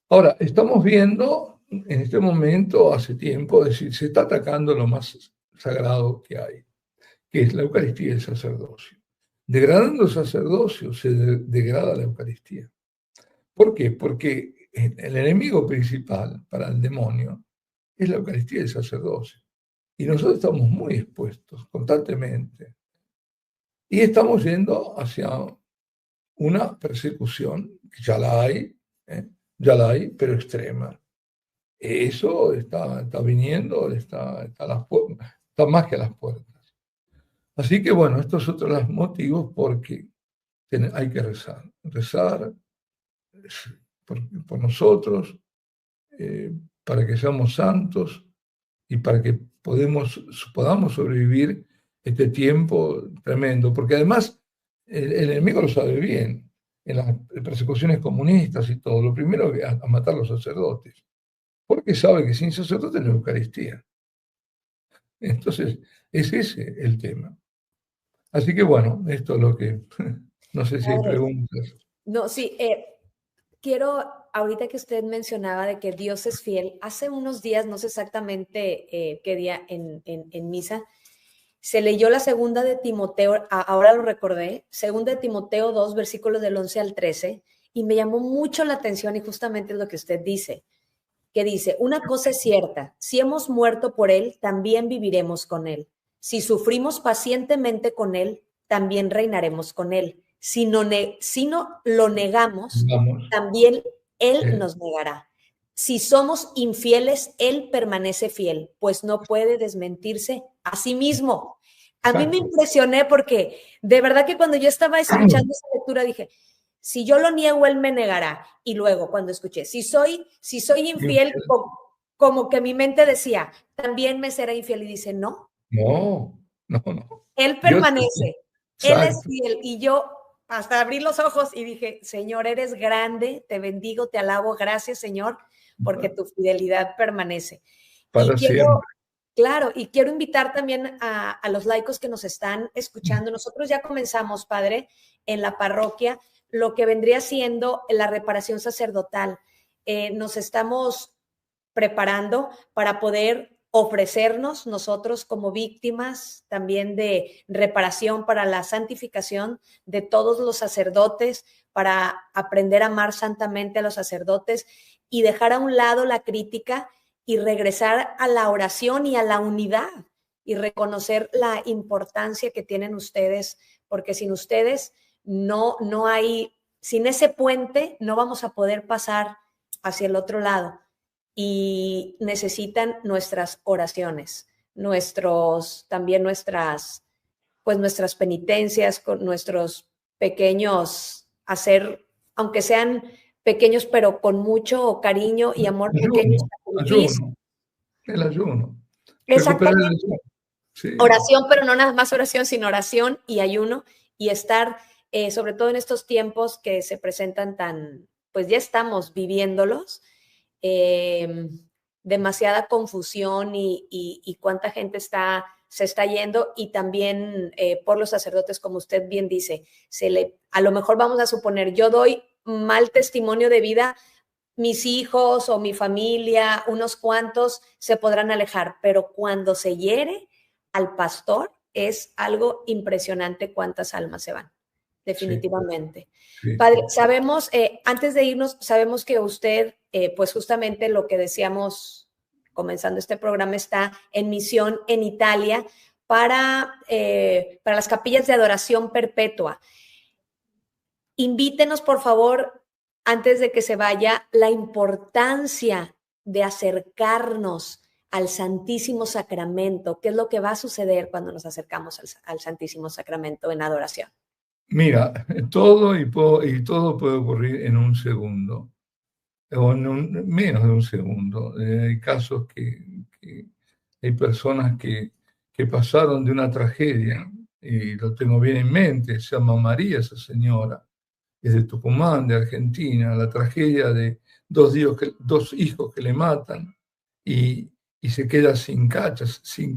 Ahora, estamos viendo en este momento, hace tiempo, es decir, se está atacando lo más sagrado que hay, que es la Eucaristía y el sacerdocio. Degradando el sacerdocio se degrada la Eucaristía. ¿Por qué? Porque el enemigo principal para el demonio es la Eucaristía y el sacerdocio. Y nosotros estamos muy expuestos constantemente. Y estamos yendo hacia una persecución, que ya la hay, pero extrema. Eso está viniendo, está más que a las puertas. Así que bueno, estos son otros los motivos porque hay que rezar por nosotros, para que seamos santos y para que podamos sobrevivir este tiempo tremendo, porque además el enemigo lo sabe bien, en las persecuciones comunistas y todo, lo primero es a matar a los sacerdotes, porque sabe que sin sacerdotes no hay Eucaristía. Entonces, es ese el tema. Así que bueno, esto es lo que, no sé si hay preguntas. No, sí, quiero, ahorita que usted mencionaba de que Dios es fiel, hace unos días, no sé exactamente qué día en misa, se leyó la segunda de Timoteo, ahora lo recordé, segunda de Timoteo 2, versículos del 11 al 13, y me llamó mucho la atención y justamente es lo que usted dice, que dice, una cosa es cierta, si hemos muerto por Él, también viviremos con Él. Si sufrimos pacientemente con Él, también reinaremos con Él. Si no lo negamos, también Él nos negará. Si somos infieles, Él permanece fiel, pues no puede desmentirse a sí mismo. A mí me impresioné porque de verdad que cuando yo estaba escuchando esa lectura dije, si yo lo niego, Él me negará. Y luego cuando escuché, si soy infiel, como que mi mente decía, también me será infiel. Y dice, no. No. Él permanece, Él es fiel. Y yo hasta abrí los ojos y dije, Señor, eres grande, te bendigo, te alabo, gracias, Señor, porque tu fidelidad permanece. Para siempre. Claro, y quiero invitar también a los laicos que nos están escuchando. Nosotros ya comenzamos, Padre, en la parroquia, lo que vendría siendo la reparación sacerdotal. Nos estamos preparando para poder ofrecernos nosotros como víctimas también de reparación para la santificación de todos los sacerdotes, para aprender a amar santamente a los sacerdotes y dejar a un lado la crítica y regresar a la oración y a la unidad y reconocer la importancia que tienen ustedes, porque sin ustedes no hay, sin ese puente no vamos a poder pasar hacia el otro lado y necesitan nuestras oraciones, también nuestras penitencias, con nuestros pequeños, aunque sean pequeños, pero con mucho cariño y amor, pequeños sacrificios. El ayuno. Exactamente. Sí. Oración, pero no nada más oración, sino oración y ayuno y estar, sobre todo en estos tiempos que se presentan pues ya estamos viviéndolos, demasiada confusión y cuánta gente se está yendo y también por los sacerdotes, como usted bien dice, a lo mejor vamos a suponer, yo doy mal testimonio de vida, mis hijos o mi familia, unos cuantos se podrán alejar, pero cuando se hiere al pastor es algo impresionante cuántas almas se van, definitivamente. Sí. Padre, sabemos, antes de irnos, sabemos que usted, pues justamente lo que decíamos comenzando este programa, está en misión en Italia para las capillas de adoración perpetua. Invítenos, por favor, antes de que se vaya, la importancia de acercarnos al Santísimo Sacramento. ¿Qué es lo que va a suceder cuando nos acercamos al Santísimo Sacramento en adoración? Mira, todo y todo puede ocurrir en un segundo, o menos de un segundo. Hay casos que hay personas que pasaron de una tragedia, y lo tengo bien en mente, se llama María esa señora, es de Tucumán, de Argentina, la tragedia de dos hijos que le matan y, y se queda sin casa, sin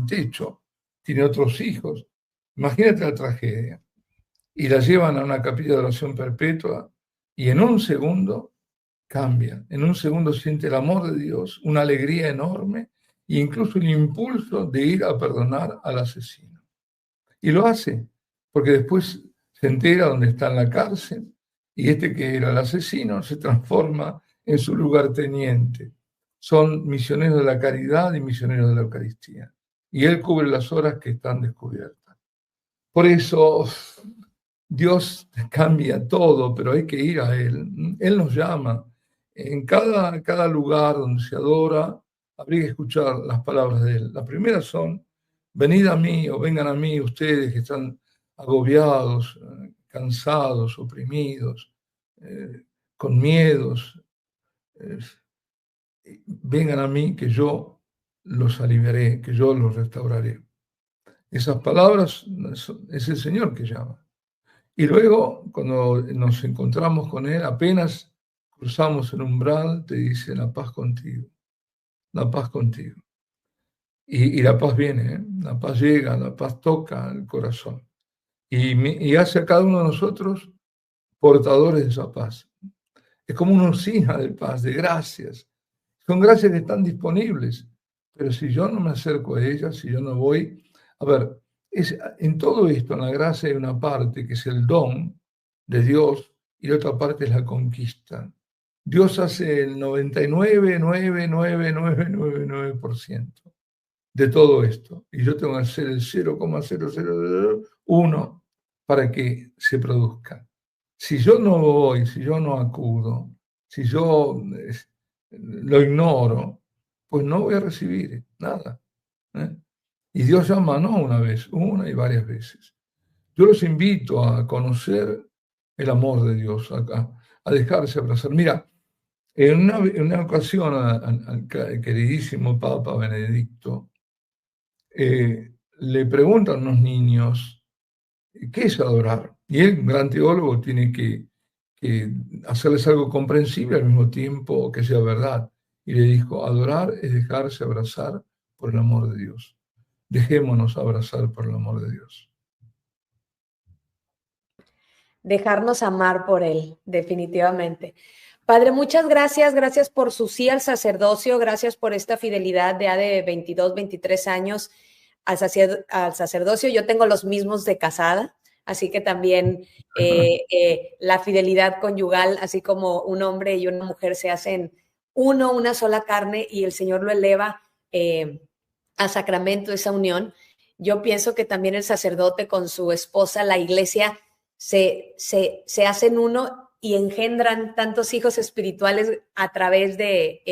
techo, tiene otros hijos. Imagínate la tragedia. Y la llevan a una capilla de oración perpetua y en un segundo cambia, en un segundo siente el amor de Dios, una alegría enorme e incluso el impulso de ir a perdonar al asesino. Y lo hace, porque después se entera dónde está en la cárcel y este que era el asesino se transforma en su lugarteniente. Son misioneros de la caridad y misioneros de la Eucaristía. Y él cubre las horas que están descubiertas. Por eso Dios cambia todo, pero hay que ir a Él. Él nos llama. En cada lugar donde se adora, habría que escuchar las palabras de Él. Las primeras son, venid a mí o vengan a mí ustedes que están agobiados, cansados, oprimidos, con miedos. Vengan a mí que yo los aliviaré, que yo los restauraré. Esas palabras es el Señor que llama. Y luego, cuando nos encontramos con Él, apenas cruzamos el umbral, te dice, la paz contigo, la paz contigo. Y la paz viene, ¿eh? La paz llega, la paz toca el corazón. Y hace a cada uno de nosotros portadores de esa paz. Es como una usina de paz, de gracias. Son gracias que están disponibles, pero si yo no me acerco a ellas, si yo no voy, a ver, en todo esto, en la gracia hay una parte que es el don de Dios y la otra parte es la conquista. Dios hace el 99,99999% de todo esto y yo tengo que hacer el 0,0001 para que se produzca. Si yo no voy, si yo no acudo, si yo lo ignoro, pues no voy a recibir nada. ¿eh? Y Dios llama no una vez, una y varias veces. Yo los invito a conocer el amor de Dios, a dejarse abrazar. Mira, en una ocasión al queridísimo Papa Benedicto le preguntan unos niños, ¿qué es adorar? Y él, un gran teólogo, tiene que hacerles algo comprensible al mismo tiempo que sea verdad. Y le dijo, adorar es dejarse abrazar por el amor de Dios. Dejémonos abrazar por el amor de Dios. Dejarnos amar por Él, definitivamente. Padre, muchas gracias. Gracias por su sí al sacerdocio. Gracias por esta fidelidad de 22, 23 años al sacerdocio. Yo tengo los mismos de casada. Así que también la fidelidad conyugal, así como un hombre y una mujer se hacen uno, una sola carne y el Señor lo eleva a sacramento, esa unión. Yo pienso que también el sacerdote con su esposa, la iglesia, se hacen uno y engendran tantos hijos espirituales a través de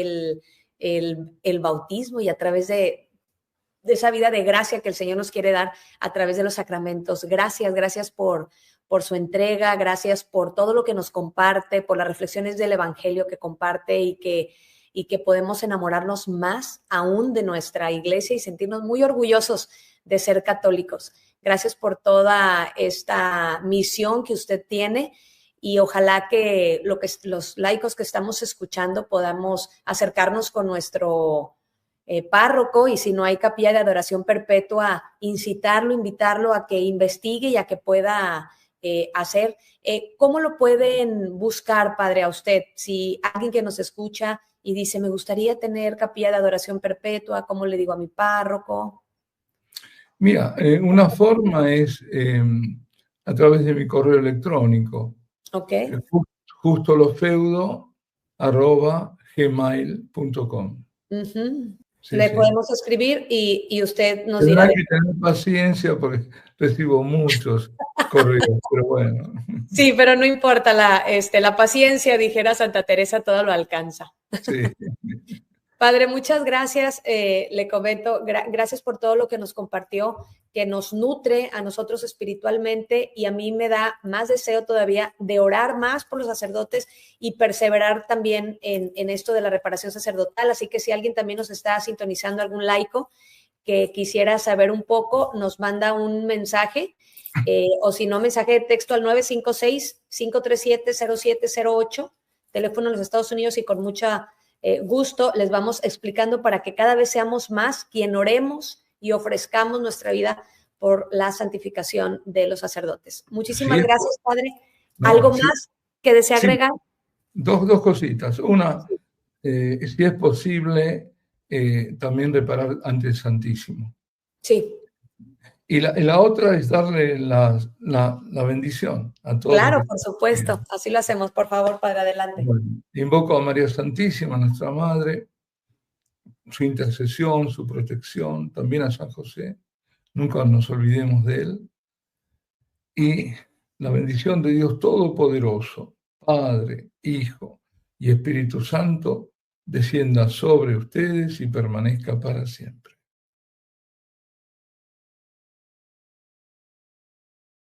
el bautismo y a través de esa vida de gracia que el Señor nos quiere dar a través de los sacramentos. Gracias por su entrega, gracias por todo lo que nos comparte, por las reflexiones del Evangelio que comparte y que podemos enamorarnos más aún de nuestra iglesia y sentirnos muy orgullosos de ser católicos. Gracias por toda esta misión que usted tiene y ojalá que los laicos que estamos escuchando podamos acercarnos con nuestro párroco y si no hay capilla de adoración perpetua, invitarlo a que investigue y a que pueda hacer. ¿Cómo lo pueden buscar, padre, a usted? Si alguien que nos escucha y dice, me gustaría tener capilla de adoración perpetua, ¿cómo le digo a mi párroco? Mira, una forma es a través de mi correo electrónico. Ok. justolofeudo@gmail.com. Sí, Le sí. podemos escribir y usted nos Tendrá dirá. que tener paciencia porque recibo muchos correos, pero bueno. Sí, pero no importa la paciencia, dijera Santa Teresa, todo lo alcanza. Sí. Padre, muchas gracias. Le comento, gracias por todo lo que nos compartió, que nos nutre a nosotros espiritualmente, y a mí me da más deseo todavía de orar más por los sacerdotes y perseverar también en esto de la reparación sacerdotal. Así que si alguien también nos está sintonizando, algún laico que quisiera saber un poco, nos manda un mensaje, o si no, mensaje de texto al 956-537-0708, teléfono en los Estados Unidos, y con mucha gusto les vamos explicando para que cada vez seamos más quien oremos y ofrezcamos nuestra vida por la santificación de los sacerdotes. Muchísimas gracias, Padre. ¿Algo más que desea agregar? Dos cositas. Una, Sí. si es posible, también reparar ante el Santísimo. Sí. Y la otra es darle la bendición a todos. Claro, por supuesto. Así lo hacemos. Por favor, Padre, adelante. Bueno, invoco a María Santísima, nuestra Madre, su intercesión, su protección, también a San José. Nunca nos olvidemos de él. Y la bendición de Dios Todopoderoso, Padre, Hijo y Espíritu Santo, descienda sobre ustedes y permanezca para siempre.